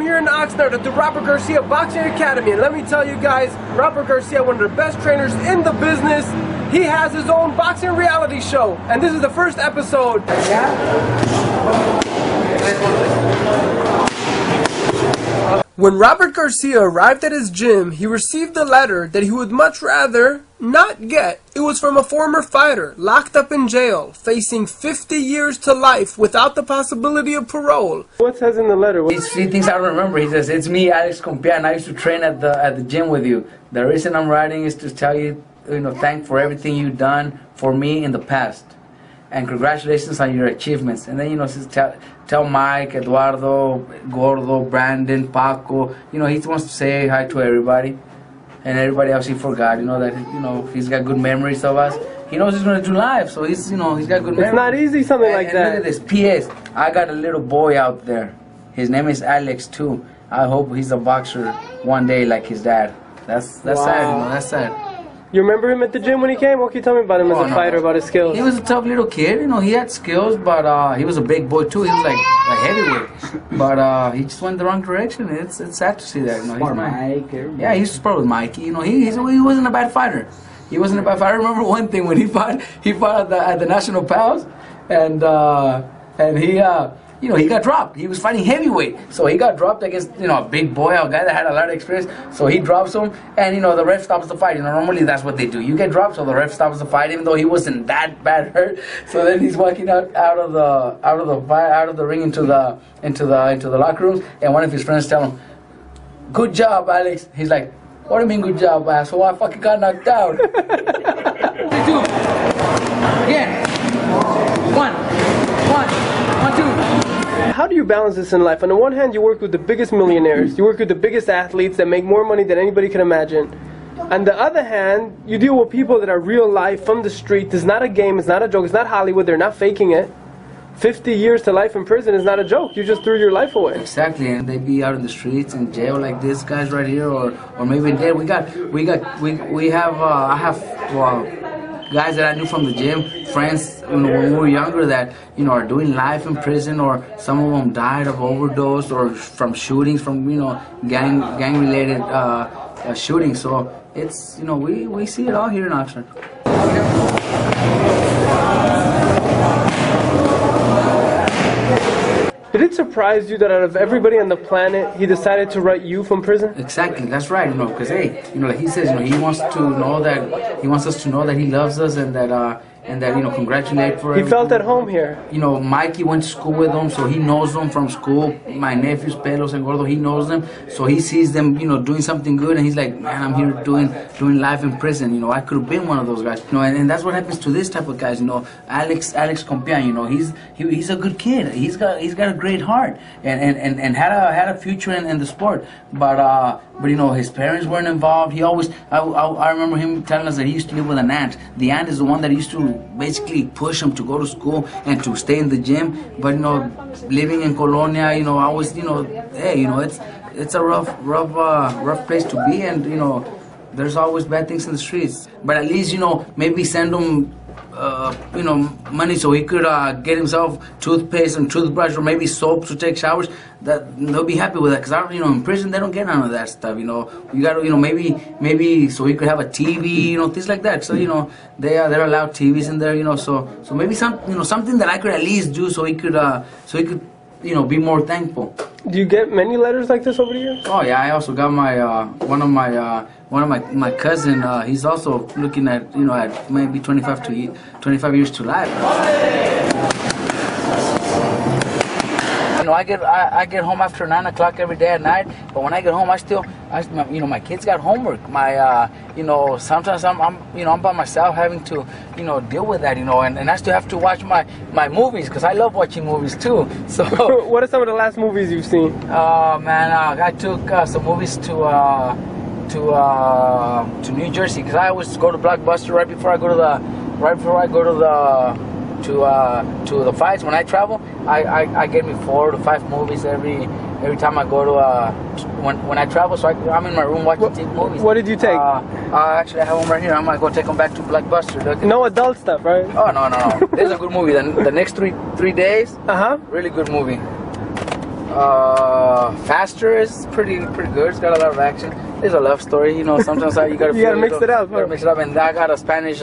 here in Oxnard at the Robert Garcia Boxing Academy, and let me tell you guys, Robert Garcia, one of the best trainers in the business. He has his own boxing reality show, and this is the first episode. When Robert Garcia arrived at his gym, he received a letter that he would much rather not get. It was from a former fighter, locked up in jail, facing 50 years to life without the possibility of parole. What says in the letter? He thinks I don't remember. He says, "It's me, Alex Compian. I used to train at the gym with you. The reason I'm writing is to tell you, thank for everything you've done for me in the past. And congratulations on your achievements." And then, says, tell Mike, Eduardo, Gordo, Brandon, Paco, he wants to say hi to everybody. And everybody else he forgot, that, he's got good memories of us. He knows he's going to do live, so he's got good memories. It's not easy, something like that. Look at this, P.S. I got a little boy out there. His name is Alex, too. I hope he's a boxer one day like his dad. That's wow. Sad, that's sad. You remember him at the gym when he came? What can you tell me about him as a fighter, about his skills? He was a tough little kid, he had skills, but he was a big boy too. He was like a heavyweight, but he just went the wrong direction. It's sad to see that. Yeah, he used to spar with Mikey. He wasn't a bad fighter. He wasn't a bad fighter. I remember one thing when he fought at the National Pals, and he got dropped. He was fighting heavyweight, so he got dropped against a big boy, a guy that had a lot of experience. So he drops him, and the ref stops the fight. Normally that's what they do. You get dropped, so the ref stops the fight, even though he wasn't that bad hurt. So then he's walking out of the ring into the locker room, and one of his friends tell him, "Good job, Alex." He's like, "What do you mean good job, asshole? I fucking got knocked out." Two. Again. One, two. How do you balance this in life? On the one hand, you work with the biggest millionaires. You work with the biggest athletes that make more money than anybody can imagine. On the other hand, you deal with people that are real life, from the street. It's not a game, it's not a joke, it's not Hollywood, they're not faking it. 50 years to life in prison is not a joke. You just threw your life away. Exactly, and they be out in the streets in jail like these guys right here, or maybe dead. I have guys that I knew from the gym, friends when we were younger that are doing life in prison, or some of them died of overdose or from shootings, from gang related shootings. So it's we see it all here in Oxnard. Did it surprise you that out of everybody on the planet, he decided to write you from prison? Exactly, that's right. Because like he says, he wants us to know that he loves us, and that congratulate for. He felt at home here. Mikey went to school with them, so he knows them from school. My nephews, Pelos and Gordo, he knows them, so he sees them, doing something good, and he's like, man, I'm here doing life in prison. I could have been one of those guys. And that's what happens to this type of guys. Alex Compian. He's a good kid. He's got a great heart, and had a future in the sport. But his parents weren't involved. He always, I remember him telling us that he used to live with an aunt. The aunt is the one that used to basically push him to go to school and to stay in the gym. But living in Colonia, I was, hey, it's a rough place to be, and there's always bad things in the streets. But at least maybe send him money so he could get himself toothpaste and toothbrush, or maybe soap to take showers. That they'll be happy with that, because in prison they don't get none of that stuff. You got to maybe so he could have a TV, things like that. So they're allowed TVs in there. So maybe something that I could at least do so he could be more thankful. Do you get many letters like this over the years? Oh yeah, I also got one of my cousin. He's also looking at at maybe 25 years to life. I get home after 9 o'clock every day at night. But when I get home, my kids got homework. Sometimes I'm by myself having to deal with that. And I still have to watch my movies, because I love watching movies too. So what are some of the last movies you've seen? I took some movies to New Jersey, because I always go to Blockbuster right before I go to the fights. When I travel, I get me 4 to 5 movies every time I go to when I travel. So I'm in my room watching movies. What did you take? Actually, I have them right here. I'm gonna go take them back to Blockbuster. No adult stuff, right? Oh no. This is a good movie. The next three days. Really good movie. Faster is pretty good. It's got a lot of action. There's a love story, you know. Sometimes you gotta you gotta mix it up. You gotta mix it up. And I got a Spanish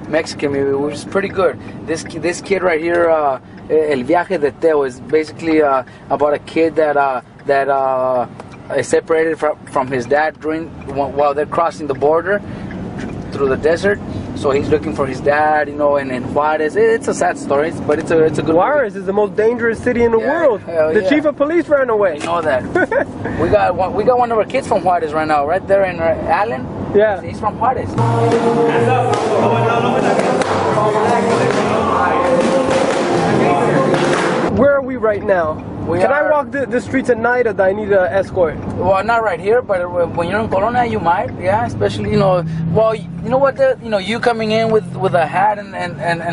Mexican movie, which is pretty good. This kid right here, El Viaje de Teo, is basically about a kid that is separated from his dad while they're crossing the border through the desert. So he's looking for his dad, you know, and Juarez. It's a sad story, but it's a good Juarez movie. is the most dangerous city in the world. The chief of police ran away. You know that. we got one of our kids from Juarez right now, right there in Allen. Yeah. He's from Juarez. Where are we right now? Can I walk the streets at night, or do I need an escort? Well, not right here, but when you're in Colonia, you might, yeah. Especially, you know, well, you know what? You coming in with a hat and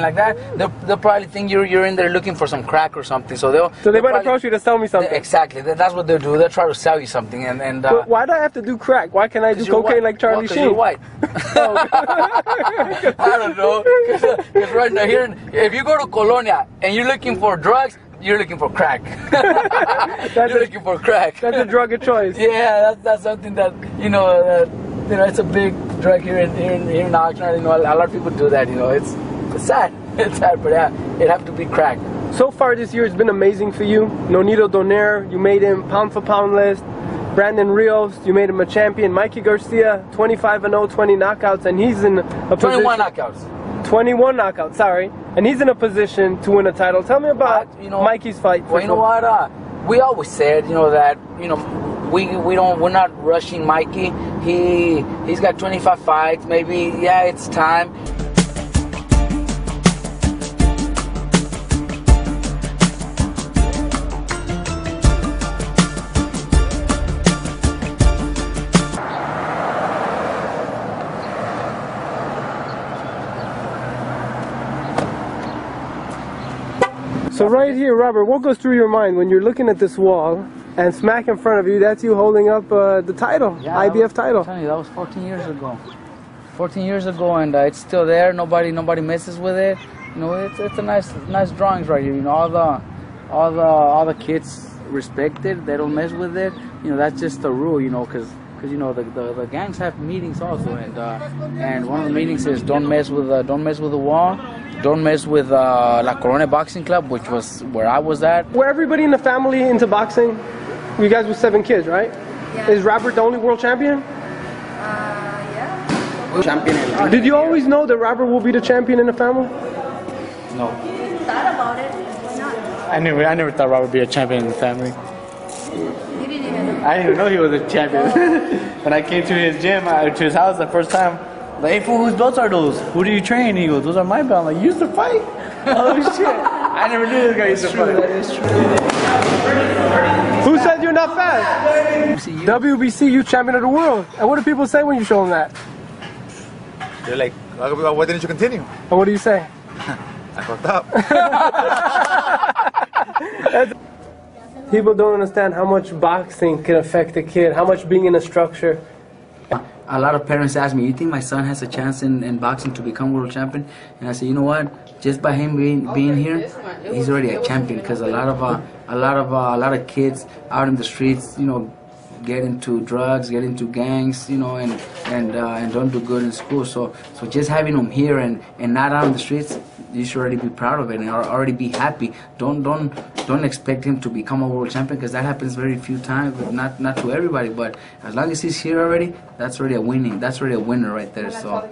like that, they'll probably think you're in there looking for some crack or something. So they might approach you to sell me something. Exactly, that's what they'll do. They'll try to sell you something, and but why do I have to do crack? Why can't I do cocaine like Charlie Sheen? You're white. I don't know. Because right now here, if you go to Colonia and you're looking for drugs, you're looking for crack. You're looking for crack. That's a drug of choice. Yeah, that's something that it's a big drug here in Oxnard. You know, a lot of people do that. You know, it's sad. It's sad, but yeah, it have to be crack. So far this year has been amazing for you. Nonito Donaire, you made him pound for pound list. Brandon Rios, you made him a champion. Mikey Garcia, 25-0, 20 knockouts, and he's in a position. 21 knockouts. 21 knockouts, sorry, and he's in a position to win a title. Tell me about Mikey's fight. Well, you know what? We always said, that we're not rushing Mikey. He's got 25 fights. Maybe it's time. So right here, Robert, what goes through your mind when you're looking at this wall and smack in front of you, that's you holding up the title, IBF title? I'm telling you, that was 14 years ago. 14 years ago, and it's still there. Nobody messes with it. You know, it's a nice drawings right here. You know, all the kids respect it. They don't mess with it. You know, that's just the rule. You know, because the gangs have meetings also, and one of the meetings is don't mess with the wall. Don't mess with La Colonia Boxing Club, which was where I was at. Were everybody in the family into boxing? You guys were 7 kids, right? Yeah. Is Robert the only world champion? Yeah. Champion. Did you always know that Robert will be the champion in the family? No. Thought about it. Why not? I never thought Robert would be a champion in the family. You didn't even know. I didn't even know he was a champion. When I came to his gym, to his house the first time, like, hey fool, whose belts are those? Who do you train? He goes, those are my belts. I'm like, you used to fight? Oh shit. I never knew this guy used to fight. That is true. Who said you're not fast? WBC Youth Champion of the World. And what do people say when you show them that? They're like, why didn't you continue? And what do you say? I fucked up. People don't understand how much boxing can affect a kid, how much being in a structure. A lot of parents ask me, you think my son has a chance in boxing to become world champion? And I say, you know what? Just by him being here, he's already a champion. Because a lot of kids out in the streets, you know, get into drugs, get into gangs, you know, and don't do good in school. So just having them here and not out in the streets, you should already be proud of it and already be happy. Don't expect him to become a world champion, because that happens very few times, but not to everybody. But as long as he's here already, that's already a winning. That's already a winner right there. So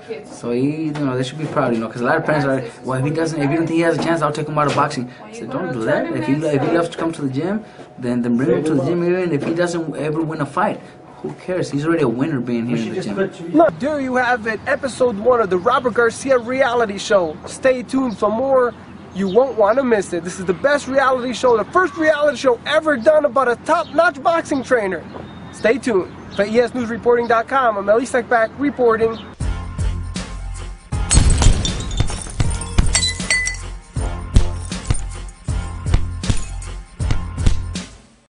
he, you know, they should be proud, you know, because a lot of parents are, well, if you don't think he has a chance, I'll take him out of boxing. I said, don't do that. If he loves to come to the gym, then bring him to the gym. Even if he doesn't ever win a fight, who cares? He's already a winner being here in the gym. Look, there you have it, episode 1 of the Robert Garcia reality show. Stay tuned for more. You won't want to miss it. This is the best reality show, the first reality show ever done about a top-notch boxing trainer. Stay tuned. For ESNewsReporting.com, I'm Elie Sekbak reporting.